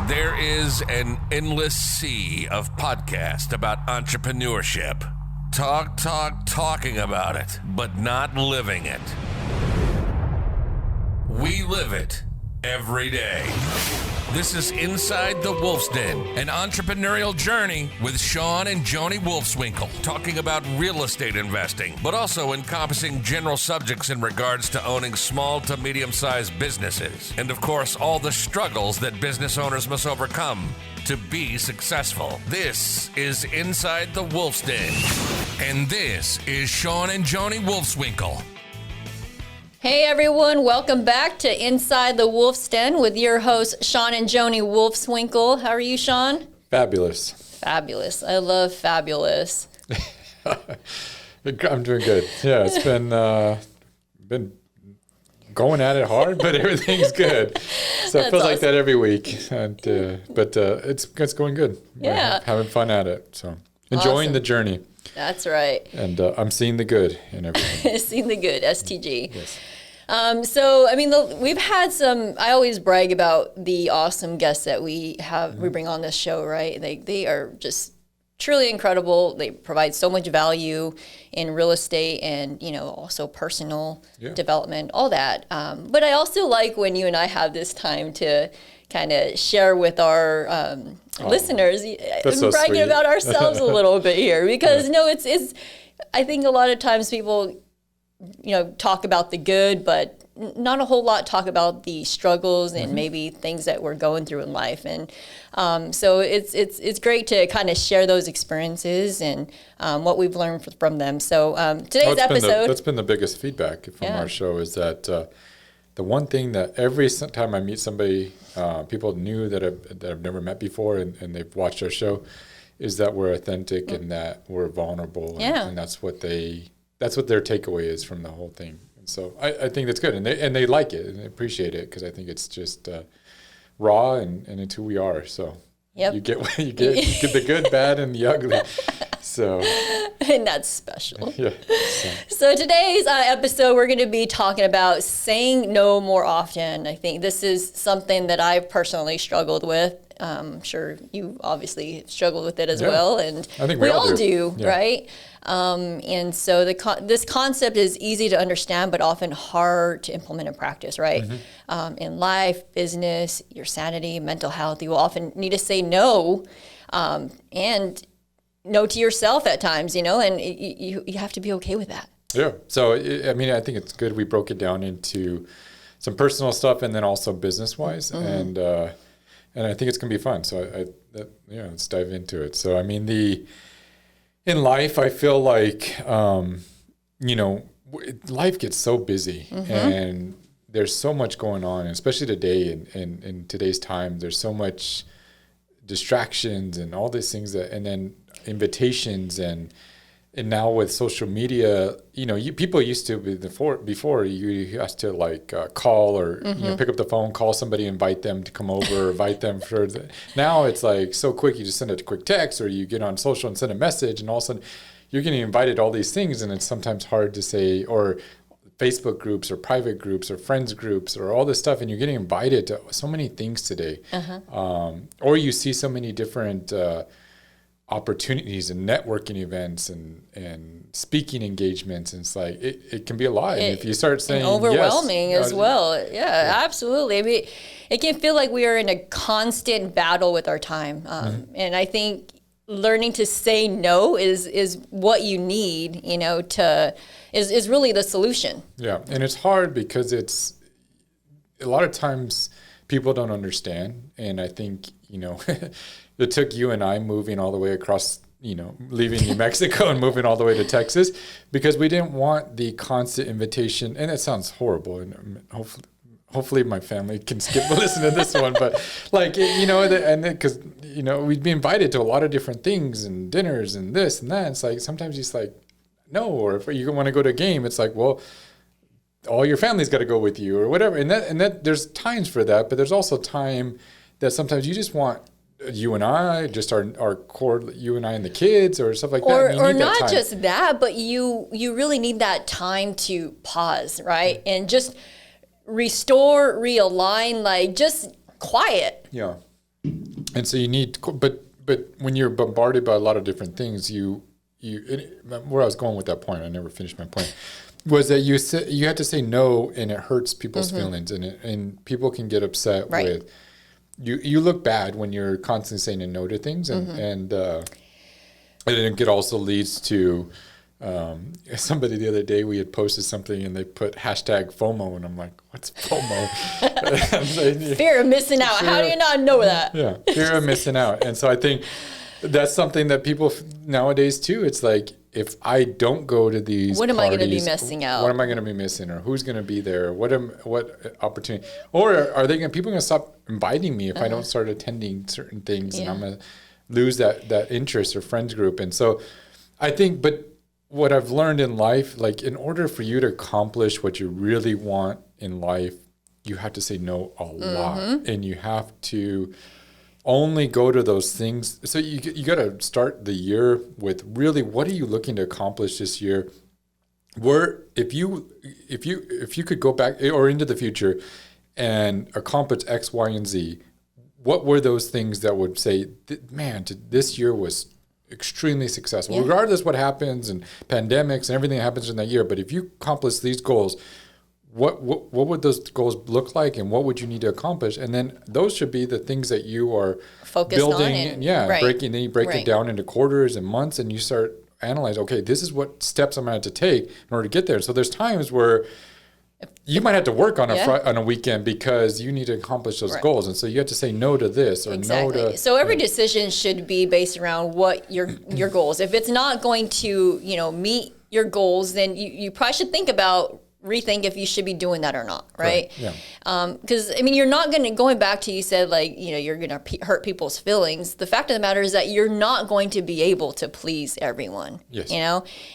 There is an endless sea of podcasts about entrepreneurship. Talking about it, but not living it. We live it every day. This is Inside the Wolf's Den, an entrepreneurial journey with Shawn and Joni Wolfswinkle, talking about real estate investing, but also encompassing general subjects in regards to owning small to medium-sized businesses. And of course, all the struggles that business owners must overcome to be successful. This is Inside the Wolf's Den. And this is Shawn and Joni Wolfswinkle. Hey everyone, welcome back to Inside the Wolf's Den with your hosts, Shawn and Joni Wolfswinkle. How are you, Shawn? Fabulous. Fabulous. I love fabulous. I'm doing good. Yeah, it's been going at it hard, but everything's good. So it feels like that every week. And but it's going good. Yeah. We're having fun at it. So enjoying the journey. That's right. And I'm seeing the good in everything. Seeing the good, STG. Yes. We've had some, I always brag about the awesome guests that we bring on this show, right? They are just truly incredible. They provide so much value in real estate and, also personal development, all that. But I also like when you and I have this time to kind of share with our listeners, so bragging sweet. about ourselves a little bit here, because it's. I think a lot of times people, talk about the good, but not a whole lot talk about the struggles and maybe things that we're going through in life. And so it's great to kind of share those experiences and what we've learned from them. So today's episode, that's been the biggest feedback from our show is that the one thing that every time I meet somebody, people new that I've never met before and they've watched our show, is that we're authentic and that we're vulnerable, and that's what their takeaway is from the whole thing. And so I think that's good, and they like it and they appreciate it because I think it's just raw and it's who we are. So you get the good, bad, and the ugly. So and that's special. Yeah. So today's episode, we're going to be talking about saying no more often. I think this is something that I've personally struggled with. I'm sure you obviously struggled with it as well, and I think we all do, yeah. right? And so this concept is easy to understand, but often hard to implement in practice, right? In life, business, your sanity, mental health, you will often need to say no, and no to yourself at times, and you have to be okay with that. Yeah. So, I think it's good we broke it down into some personal stuff and then also business-wise. And I think it's going to be fun. So, let's dive into it. So, in life, I feel like, life gets so busy and there's so much going on, especially today and in today's time, there's so much distractions and all these things and then invitations and now with social media, people used to before you have to call or pick up the phone, call somebody, invite them to come over, invite them for now it's like so quick. You just send a quick text or you get on social and send a message and all of a sudden you're getting invited to all these things and it's sometimes hard to say, or Facebook groups or private groups or friends groups or all this stuff, and you're getting invited to so many things today. Or you see so many different opportunities and networking events and speaking engagements, and it's like it can be a lot. And if you start saying overwhelming yes, as well. Yeah, absolutely. It can feel like we are in a constant battle with our time. And I think learning to say no is what you need, is really the solution. Yeah, and it's hard because it's a lot of times people don't understand, and I think it took you and I moving all the way across, leaving New Mexico and moving all the way to Texas because we didn't want the constant invitation. And it sounds horrible, and hopefully my family can skip listen to this one, but because we'd be invited to a lot of different things and dinners and this and that. It's like sometimes it's like no, or if you want to go to a game, it's like, well, all your family's got to go with you or whatever. And that there's times for that, but there's also time that sometimes you just want you and I, just our core, you and I and the kids or stuff like that. Or not just that, but you really need that time to pause, right? And just restore, realign, like just quiet. Yeah. And so you need, but when you're bombarded by a lot of different things, where I was going with that point, I never finished my point, was that you had to say no, and it hurts people's feelings, and people can get upset with you look bad when you're constantly saying no to things, and it also leads to somebody the other day, we had posted something and they put hashtag FOMO, and I'm like, what's FOMO? Fear of missing out. How do you not know that? Yeah, fear of missing out. And so I think that's something that people nowadays too, it's like, if I don't go to these what am I going to be parties, missing out? What am I going to be missing, or who's going to be there? What opportunity? Or are people going to stop inviting me if I don't start attending certain things, and I'm going to lose that interest or friends group? And so I think, but what I've learned in life, like in order for you to accomplish what you really want in life, you have to say no a lot, and you have to only go to those things. So you got to start the year with really, what are you looking to accomplish this year? Where if you could go back or into the future and accomplish X, Y, and Z, what were those things that would say, man, this year was extremely successful, regardless what happens and pandemics and everything that happens in that year. But if you accomplish these goals, what would those goals look like, and what would you need to accomplish? And then those should be the things that you are focused building, on, breaking. Then you break it down into quarters and months, and you start analyze. Okay, this is what steps I'm going to have to take in order to get there. So there's times where you might have to work on a weekend because you need to accomplish those goals, and so you have to say no to this or no to. So every decision should be based around what your goals. If it's not going to meet your goals, then you probably should rethink if you should be doing that or not, right? Yeah. Because you're not going back to, you said, like, you're going to hurt people's feelings. The fact of the matter is that you're not going to be able to please everyone. Yes.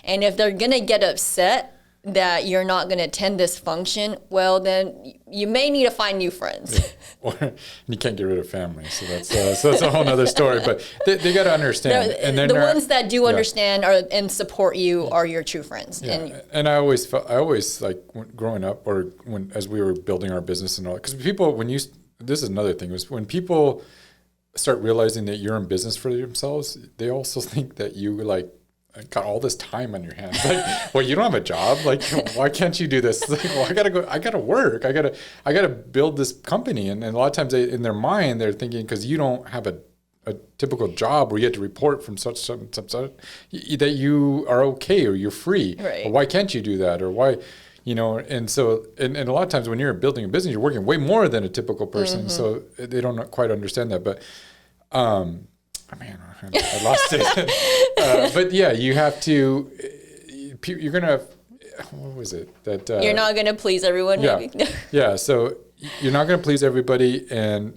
And if they're going to get upset that you're not going to attend this function, well, then you may need to find new friends. Yeah. Or you can't get rid of family, so that's a whole other story. But they got to understand, and then the ones that do understand and support you are your true friends. Yeah. And I always like growing up, or as we were building our business and all, because people, this is another thing, was when people start realizing that you're in business for themselves, they also think that you got all this time on your hands. Like, well, you don't have a job. Like, why can't you do this? Like, well, I gotta work. I gotta build this company. And a lot of times in their mind, they're thinking, because you don't have a typical job where you have to report from such that you are okay, or you're free. Right. Well, why can't you do that? Or why, and so, and a lot of times when you're building a business, you're working way more than a typical person. So they don't quite understand that. But, man, I lost it. But yeah, you have to. You're gonna. What was it that? You're not gonna please everyone. Yeah, maybe. yeah. So you're not gonna please everybody, and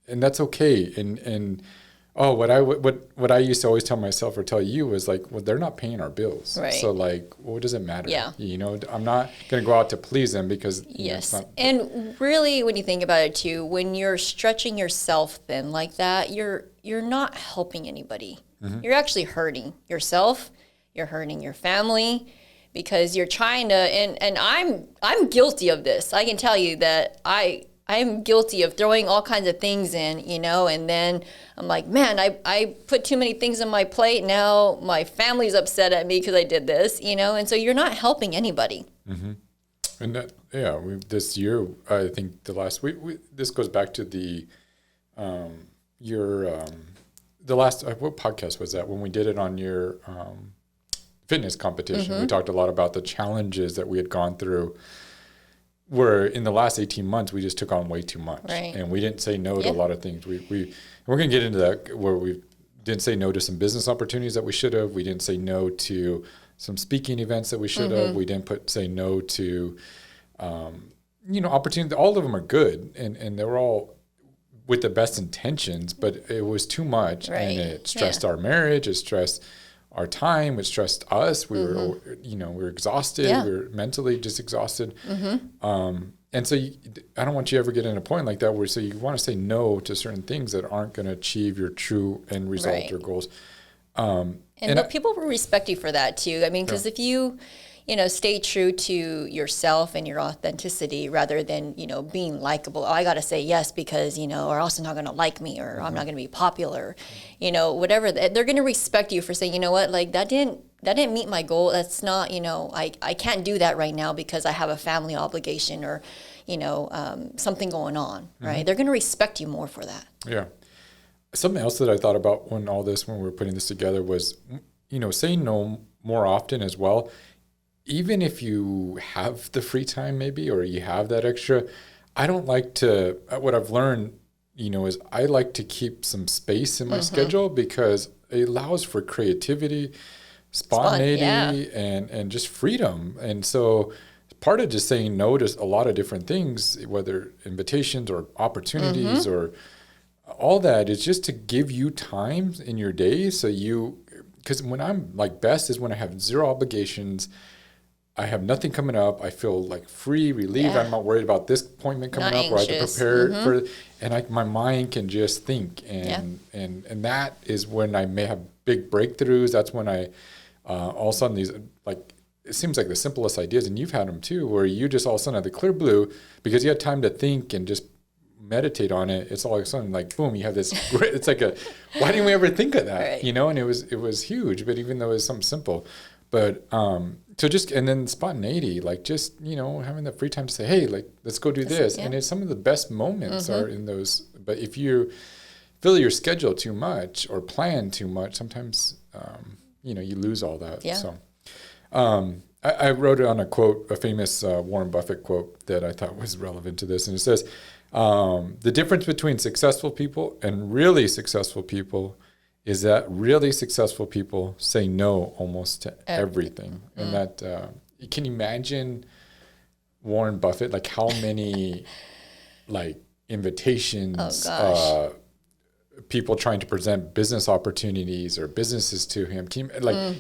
that's okay. And what I used to always tell myself or tell you was like, well, they're not paying our bills, right? So like, what does it matter? Yeah. I'm not gonna go out to please them because yes. It's not, and really, when you think about it too, when you're stretching yourself thin like that, you're not helping anybody. You're actually hurting yourself. You're hurting your family, because you're trying to. And I'm guilty of this. I can tell you that I'm guilty of throwing all kinds of things in, and then I'm like, man, I put too many things on my plate. Now my family's upset at me because I did this, and so you're not helping anybody. Mm-hmm. And that, this year, I think the last week, this goes back to the last, what podcast was that? When we did it on your fitness competition, we talked a lot about the challenges that we had gone through, where in the last 18 months, we just took on way too much. Right. And we didn't say no to a lot of things. We're going to get into that, where we didn't say no to some business opportunities that we should have. We didn't say no to some speaking events that we should have. We didn't say no to, opportunities. All of them are good, and they were all with the best intentions, but it was too much, and it stressed our marriage. It stressed our time. It stressed us. We were, we were exhausted. We were mentally just exhausted. And so I don't want you to ever get in a point like that where you want to say no to certain things that aren't going to achieve your true end result, your goals. But people will respect you for that too. Because if you stay true to yourself and your authenticity rather than, being likable. Oh, I got to say yes because, or else they're not going to like me, or I'm not going to be popular, whatever. They're going to respect you for saying, you know what, like that didn't meet my goal. That's not, I can't do that right now because I have a family obligation or, something going on, right? They're going to respect you more for that. Yeah. Something else that I thought about when we were putting this together was, saying no more often as well. Even if you have the free time maybe, or you have that extra, I don't like to, what I've learned, is I like to keep some space in my schedule because it allows for creativity, spontaneity, and just freedom. And so part of just saying no to a lot of different things, whether invitations or opportunities or all that, is just to give you time in your day. So because when I'm like best is when I have zero obligations, I have nothing coming up. I feel like free, relieved. Yeah. I'm not worried about this appointment coming Not up, or I have to anxious. prepare for, and my mind can just think, and that is when I may have big breakthroughs. That's when I all of a sudden these, like, it seems like the simplest ideas, and you've had them too, where you just all of a sudden have the clear blue because you had time to think and just meditate on it. It's all of a sudden like boom, you have this great, it's like why didn't we ever think of that? Right. And it was huge. But even though it was something simple, but so just, and then spontaneity, like just having the free time to say, hey, like let's go do this. And it's some of the best moments are in those. But if you fill your schedule too much or plan too much, sometimes you lose all that. So I wrote it on a famous Warren Buffett quote that I thought was relevant to this. And it says, the difference between successful people and really successful people is that really successful people say no almost to everything. And that, can you imagine Warren Buffett, like how many like invitations, people trying to present business opportunities or businesses to him.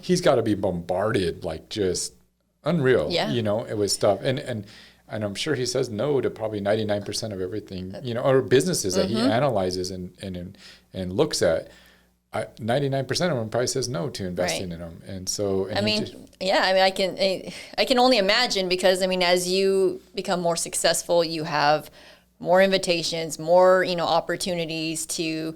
He's got to be bombarded, like just unreal, it was stuff. And I'm sure he says no to probably 99% of everything, or businesses that he analyzes and looks at. 99% of them probably says no to investing in them. And so, I can only imagine because, as you become more successful, you have more invitations, more, opportunities to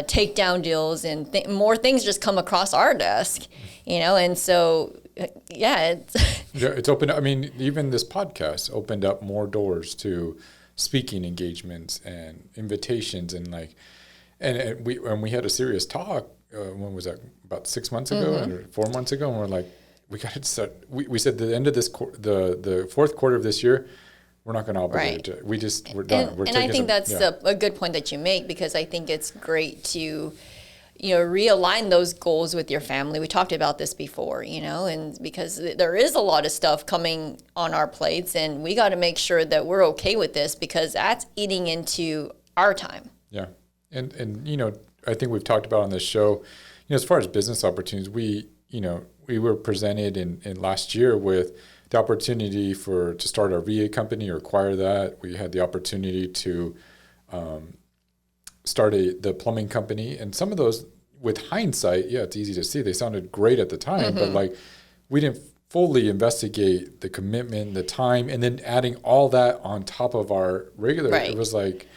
take down deals, and more things just come across our desk, and so, it's opened. Even this podcast opened up more doors to speaking engagements and invitations, and we had a serious talk. When was that? About 6 months ago or 4 months ago, and we're like, we got to start. We said the end of this the fourth quarter of this year, we're not going to obligate it. We're done. And I think that's a good point that you make, because I think it's great to, realign those goals with your family. We talked about this before, and because there is a lot of stuff coming on our plates, and we got to make sure that we're okay with this, because that's eating into our time. Yeah. And I think we've talked about on this show, as far as business opportunities, we were presented in last year with the opportunity to start our VA company or acquire that. We had the opportunity to start the plumbing company. And some of those, with hindsight, it's easy to see, they sounded great at the time, but we didn't fully investigate the commitment, the time, and then adding all that on top of our regular, it was like,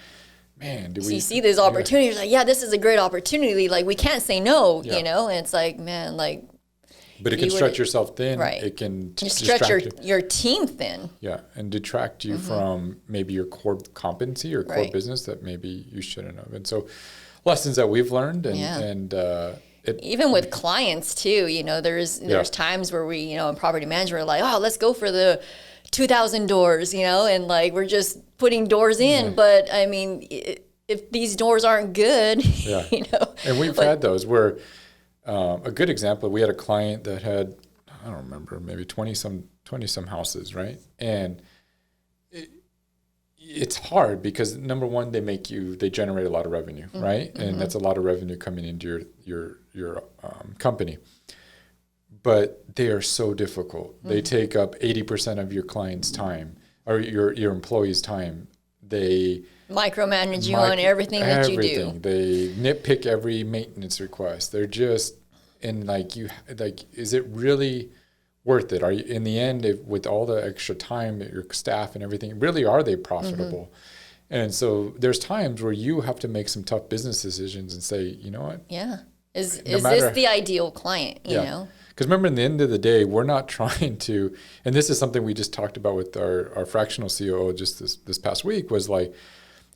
man, you see these opportunities, this is a great opportunity. Like, we can't say no, and it's like, man, like. But it can stretch yourself thin. Right. It can stretch your team thin. Yeah, and detract you from maybe your core competency or core business that maybe you shouldn't have. And so, lessons that we've learned, and even with clients too. There's times where we, in property management, are like, oh, let's go for the 2,000 doors, and like we're just putting doors in. But if these doors aren't good, And we've had those where. A good example, we had a client that had, I don't remember, maybe 20 some houses, right? And it's hard because, number one, they generate a lot of revenue, right? And that's a lot of revenue coming into your company. But they are so difficult. They take up 80% of your client's time or your employee's time. They micromanage you on everything that you do. They nitpick every maintenance request. They're just, and is it really worth it? Are you, in the end, with all the extra time, your staff and everything, really are they profitable? And so there's times where you have to make some tough business decisions and say, you know what? Yeah. Is this the ideal client, you know? Because remember, in the end of the day, we're not trying to, and this is something we just talked about with our fractional COO just this past week, was like,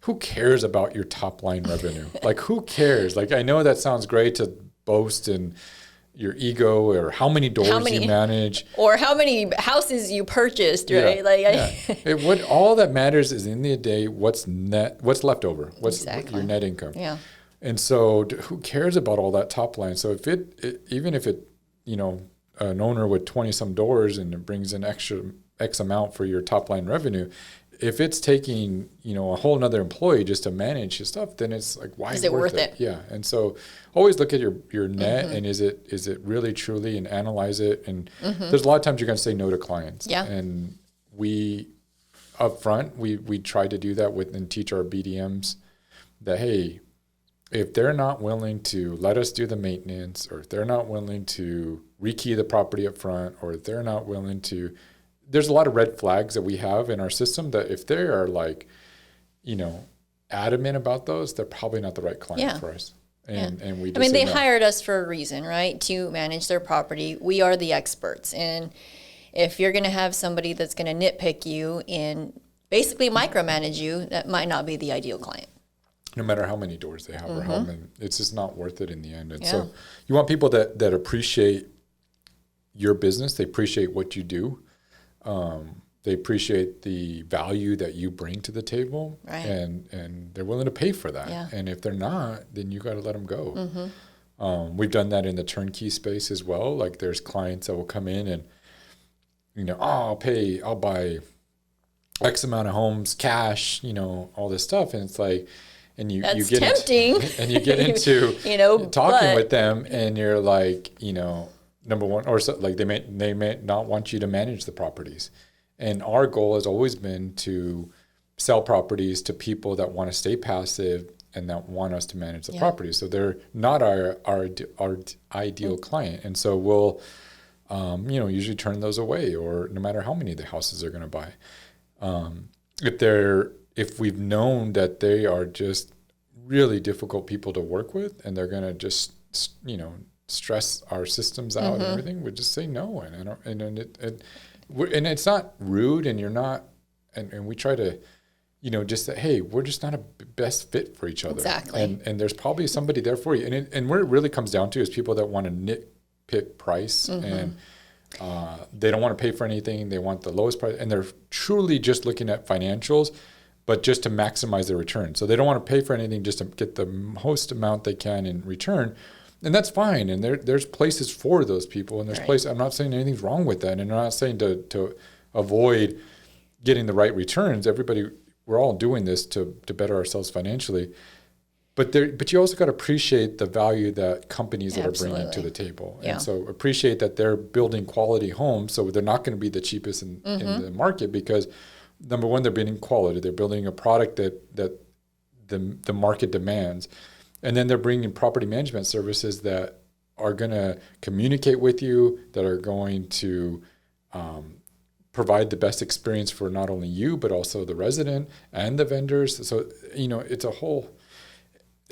who cares about your top line revenue? Like, who cares? Like, I know that sounds great to boast in your ego or how many doors you manage. Or how many houses you purchased, right? All that matters is, in the day, what's left over, what's your net income. Yeah. And so who cares about all that top line? So if even if it, you know, an owner with 20 some doors and it brings in X amount for your top line revenue, if it's taking, you know, a whole nother employee just to manage his stuff, then it's like, why is it worth it? Yeah. And so always look at your net and is it really truly, and analyze it. And there's a lot of times you're going to say no to clients. Yeah. And we up front, we try to do that and teach our BDMs that, hey, if they're not willing to let us do the maintenance, or if they're not willing to rekey the property up front, or if they're not willing to, there's a lot of red flags that we have in our system that if they are like, you know, adamant about those, they're probably not the right client for us. And we just they hired us for a reason, right? To manage their property. We are the experts. And if you're going to have somebody that's going to nitpick you and basically micromanage you, that might not be the ideal client. No matter how many doors they have or how many, it's just not worth it in the end. And so you want people that appreciate your business. They appreciate what you do. They appreciate the value that you bring to the table, and they're willing to pay for that. Yeah. And if they're not, then you got to let them go. We've done that in the turnkey space as well. Like, there's clients that will come in and, you know, I'll buy X amount of homes cash, you know, all this stuff. And it's like, and you get tempting. And you get into you know, talking with them, and you're like, you know, number one, or so, like they may not want you to manage the properties. And our goal has always been to sell properties to people that want to stay passive and that want us to manage the properties. So they're not our ideal client. And so we'll, you know, usually turn those away, or no matter how many of the houses they're going to buy. If we've known that they are just really difficult people to work with, and they're going to just, you know, stress our systems out and everything, we just say no. And it's not rude, and you're not, and we try to, you know, just say, hey, we're just not a best fit for each other. Exactly. And there's probably somebody there for you. And where it really comes down to is people that want to nitpick price, and they don't want to pay for anything. They want the lowest price, and they're truly just looking at financials, but just to maximize their return. So they don't want to pay for anything, just to get the most amount they can in return. And that's fine. And there's places for those people. And there's places, I'm not saying anything's wrong with that. And I'm not saying to avoid getting the right returns. We're all doing this to better ourselves financially. But you also got to appreciate the value that companies that are bringing to the table. And so appreciate that they're building quality homes. So they're not going to be the cheapest in the market, because number one, they're building quality. They're building a product that the market demands. And then they're bringing property management services that are going to communicate with you, that are going to provide the best experience for not only you, but also the resident and the vendors. So, you know, it's a whole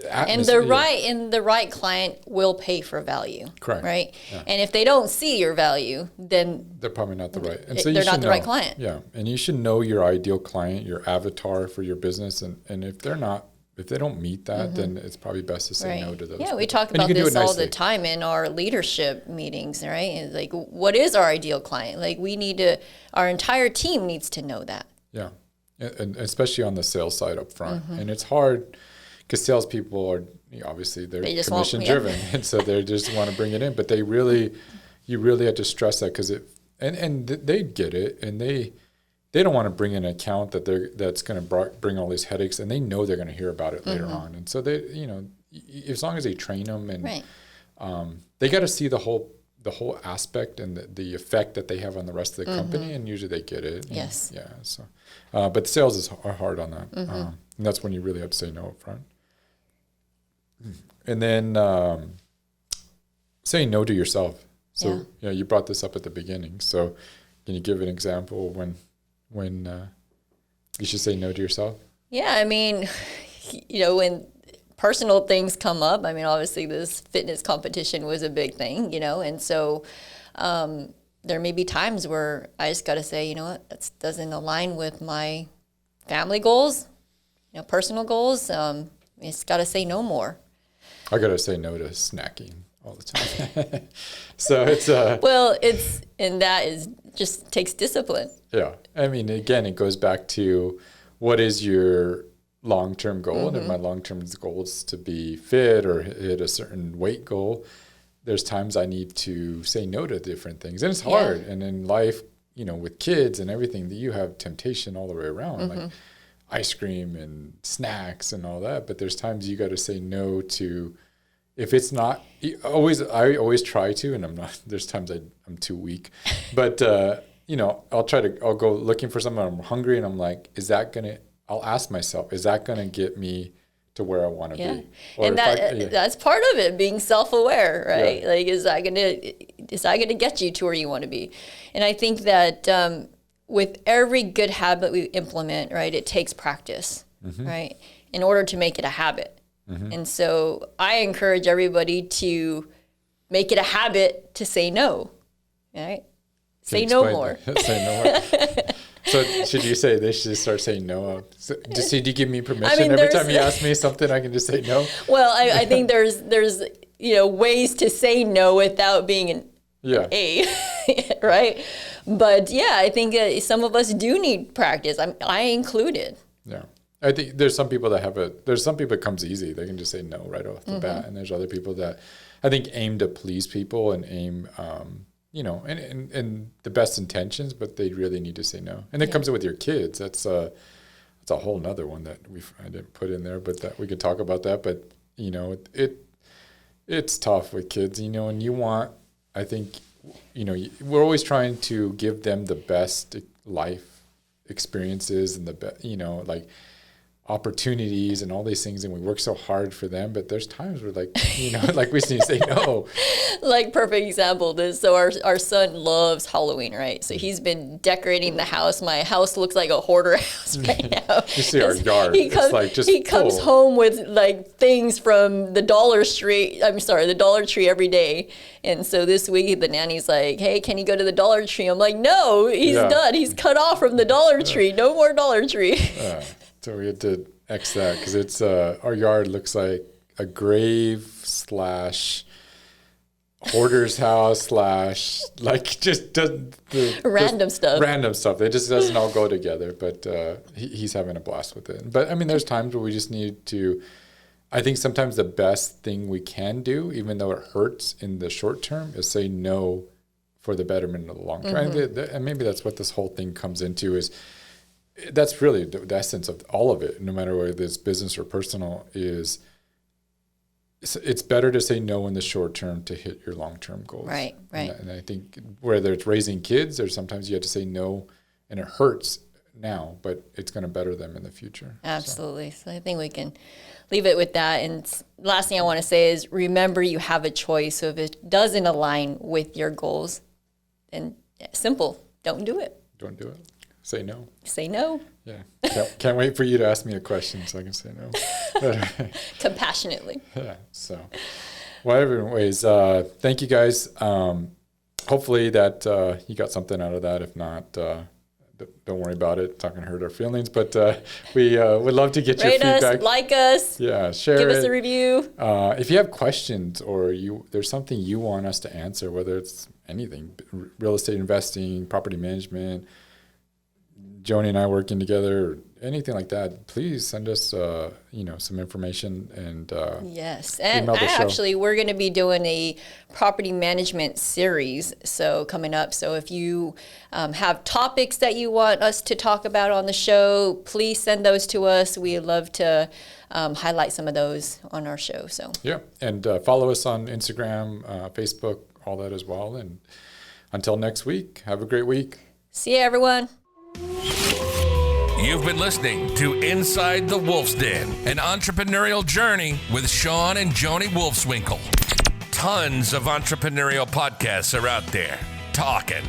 atmosphere. And the right client will pay for value. Correct. Right? Yeah. And if they don't see your value, then they're probably not the right. And so they're not the right client. Yeah. And you should know your ideal client, your avatar for your business. And if they don't meet that, then it's probably best to say no to those. Yeah, we talk about this all the time in our leadership meetings, right? And like, what is our ideal client? Like, our entire team needs to know that. Yeah, and especially on the sales side up front. And it's hard because salespeople are, obviously, they're commission driven, and so they just want to bring it in. But you really have to stress that, because and they get it, and they don't want to bring in an account that's going to bring all these headaches, and they know they're going to hear about it later on. And so they, you know, as long as they train them, and they got to see the whole aspect and the effect that they have on the rest of the company, and usually they get it. Yes. Yeah. So, but sales are hard on that, and that's when you really have to say no up front. And then saying no to yourself. So you brought this up at the beginning. So can you give an example when you should say no to yourself? Yeah, I mean, when personal things come up, I mean, obviously this fitness competition was a big thing, and so there may be times where I just got to say, you know what, that doesn't align with my family goals, personal goals. It's got to say no more. I got to say no to snacking all the time. So it's just takes discipline. Yeah. I mean, again, it goes back to what is your long-term goal? And if my long-term goal is to be fit or hit a certain weight goal, there's times I need to say no to different things. And it's hard. And in life, with kids and everything, that you have temptation all the way around, like ice cream and snacks and all that. But there's times you got to say no to, if it's not, I always try to, and I'm not, there's times I'm too weak. But, I'll go looking for something, I'm hungry, and I'm like, I'll ask myself, is that going to get me to where I want to be? Or and that's part of it, being self-aware, right? Yeah. Like, is that going to get you to where you want to be? And I think that with every good habit we implement, right, it takes practice, right, in order to make it a habit. And so I encourage everybody to make it a habit to say no, right? Say no more. Say no more. So should you say they should start saying no? So, do you give me permission every time you ask me something? I can just say no. Well, I think there's ways to say no without being an A, right? But I think some of us do need practice. I included. Yeah, I think there's some people there's some people it comes easy. They can just say no right off the bat, and there's other people that I think aim to please people and aim. And the best intentions, but they really need to say no. And it comes in with your kids. That's a whole nother one that I didn't put in there, but that we could talk about that. But it's tough with kids, and you want, I think, we're always trying to give them the best life experiences and the best, like opportunities and all these things, and we work so hard for them, but there's times where like we need to say no. Like perfect example, so our son loves Halloween, right? So he's been decorating the house. My house looks like a hoarder house right now. You see our yard. He comes home with like things from the Dollar Tree every day. And so this week the nanny's like, hey, can you go to the Dollar Tree? I'm like, no, he's done. He's cut off from the Dollar Tree. No more Dollar Tree. So we had to X that because it's our yard looks like a grave / hoarder's house / like just random stuff. It just doesn't all go together. But he's having a blast with it. But I mean, there's times where we just need to. I think sometimes the best thing we can do, even though it hurts in the short term, is say no for the betterment of the long term. And maybe that's what this whole thing comes into is. That's really the essence of all of it, no matter whether it's business or personal, is it's better to say no in the short term to hit your long-term goals. Right. And I think whether it's raising kids or sometimes you have to say no and it hurts now, but it's going to better them in the future. Absolutely. So I think we can leave it with that. And last thing I want to say is remember you have a choice. So if it doesn't align with your goals, then simple, don't do it. Don't do it. Say no. Say no. Yeah. Can't wait for you to ask me a question so I can say no. Compassionately. Yeah. So, well, anyways, thank you guys. Hopefully that you got something out of that. If not, don't worry about it. It's not going to hurt our feelings. But we would love to get your feedback. Rate us, like us. Yeah, share Give it. us a review. If you have questions or there's something you want us to answer, whether it's anything, real estate investing, property management, Joni and I working together, or anything like that, please send us, some information and yes. And actually, we're going to be doing a property management series coming up. So if you have topics that you want us to talk about on the show, please send those to us. We'd love to highlight some of those on our show. So yeah, and follow us on Instagram, Facebook, all that as well. And until next week, have a great week. See you, everyone. You've been listening to Inside the Wolf's Den, an entrepreneurial journey with Shawn and Joni Wolfswinkel. Tons of entrepreneurial podcasts are out there. Talking.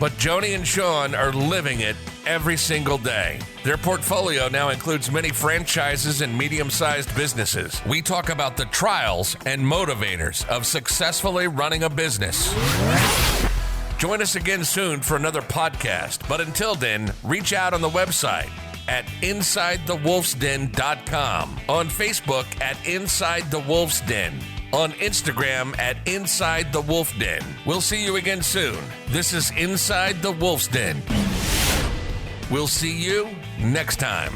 But Joni and Shawn are living it every single day. Their portfolio now includes many franchises and medium-sized businesses. We talk about the trials and motivators of successfully running a business. Join us again soon for another podcast. But until then, reach out on the website at InsideTheWolfsDen.com, on Facebook at Inside the Wolf's Den, on Instagram at Inside the Wolf Den. We'll see you again soon. This is Inside the Wolf's Den. We'll see you next time.